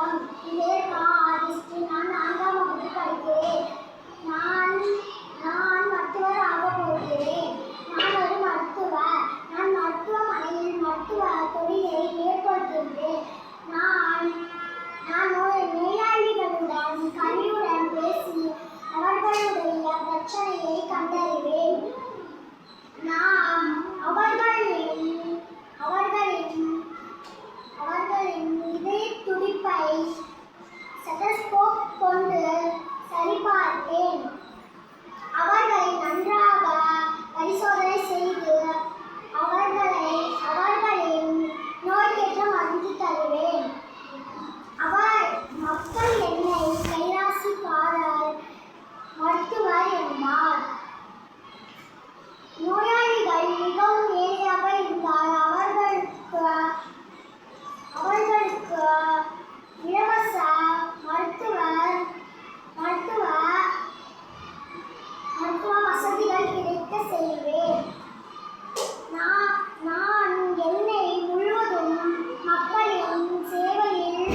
வணக்கம். என் ஆதிஸ்ரீ. நான் 4ஆம் வகுப்பு படிக்கிறேன். நான் மருத்துவர் ஆகப் போகிறேன். நான் ஒரு மருத்துவர். நான் மருத்துவமனையில் மருத்துவ தொழிலை மேற்கொள்கின்றேன். நான் நோயாளிகளுடன் கனிவுடன் பேசி அவர்களுடைய பிரச்சனையை கண்டறிவேன். நான் அவர்களின் இதய துடிப்பை ஸ்டெதஸ்கோப் கொண்டு சரிபார்ப்பேன். அவர்களை நன்றாக பரிசோதனை செய்து அவர்களின் நோய்க்கேற்ற மருந்து தருவேன். மக்கள் என்னை கைராசிக்காரர் மருத்துவர் என்பார். நோயாளிகள் மிகவும் ஏழையாக இருந்தால் அவர்களுக்கு இலவச மருத்துவ வசதிகள் கிடைக்க செய்வேன். நான் என்னை முழுவதும் மக்களின் சேவையில்